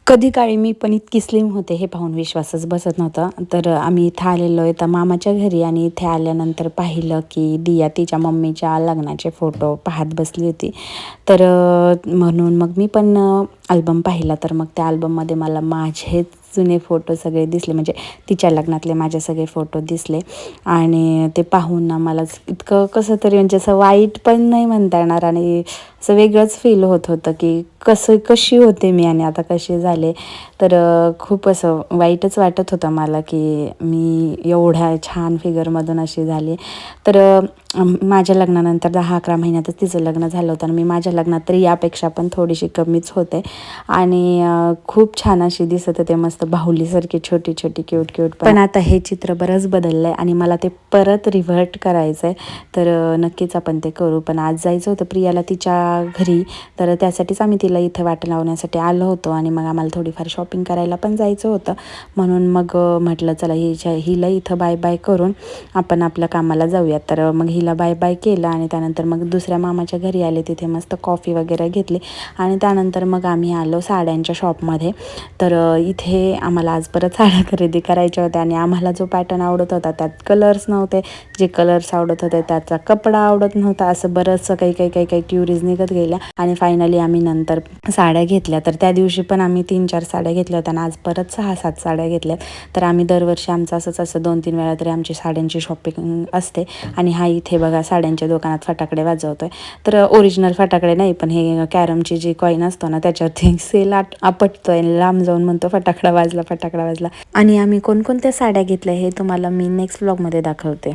कधी काळी मी पण इतकी स्लिम होते हे पाहून विश्वासच बसत नव्हता. तर आम्ही इथं आलेलो आहे तर मामाच्या घरी आणि इथे आल्यानंतर पाहिलं की दिया तिच्या मम्मीच्या लग्नाचे फोटो पाहत बसली होती. तर म्हणून मग मी पण अल्बम पाहिला. तर मग त्या अल्बममध्ये मला माझे जुने फोटो सगळे दिसले, म्हणजे तिच्या लग्नातले माझे सगळे फोटो दिसले. आणि ते पाहून ना मला इतकं कसं तरी, म्हणजे असं वाईट पण नाही म्हणता येणार आणि असं वेगळंच फील होत होतं की कशी होते मी आणि आता कशी झाले. तर खूप असं वाईटच वाटत होतं मला की मी एवढ्या छान फिगरमधून अशी झाली. तर माझ्या लग्नानंतर 10-11 महिन्यातच तिचं लग्न झालं होतं आणि मी माझ्या लग्नात तरी यापेक्षा पण थोडीशी कमीच होते. आणि खूप छान अशी दिसत होते, मस्त बाहुलीसारखी छोटी छोटी क्यूट क्यूट. पण आता हे चित्र बरंच बदललं आहे आणि मला ते परत रिव्हर्ट करायचं आहे. तर नक्कीच आपण ते करू. पण आज जायचं होतं प्रियाला तिच्या घरी, तर त्यासाठीच आम्ही तिला इथं वाट लावण्यासाठी आलो होतो. आणि मग आम्हाला थोडीफार शॉपिंग करायला पण जायचं होतं. म्हणून मग म्हटलं चला हिला इथं बाय बाय करून आपण आपल्या कामाला जाऊयात. तर मग हिला बाय बाय केलं आणि त्यानंतर मग दुसऱ्या मामाच्या घरी आले, तिथे मस्त कॉफी वगैरे घेतली आणि त्यानंतर मग आम्ही आलो साड्यांच्या शॉपमध्ये. तर इथे आम्हाला आज परत साड्या खरेदी करायच्या होत्या आणि आम्हाला जो पॅटर्न आवडत होता त्यात कलर्स नव्हते, जे कलर्स आवडत होते त्याचा कपडा आवडत नव्हता. असं बरंचसं काही क्युरीज निघत गेल्या आणि फायनली आम्ही नंतर साड्या घेतल्या. तर त्या दिवशी पण आम्ही 3-4 साड्या घेतल्या होत्या आणि आज परत 6-7 साड्या घेतल्यात. तर आम्ही दरवर्षी आमचं असं 2-3 वेळा तरी आमची साड्यांची शॉपिंग असते. आणि हा इथे बघा साड्यांच्या दुकानात फटाकडे वाजवतोय. तर ओरिजिनल फटाकडे नाही, पण हे कॅरमची जी कॉईन असतो ना त्याच्यावरती सेल आपटतोय, लांब जाऊन म्हणतो फटाकडा वाजला. आणि आम्ही कोणकोणत्या साड्या घेतल्या हे तुम्हाला मी नेक्स्ट व्लॉगमध्ये दाखवते.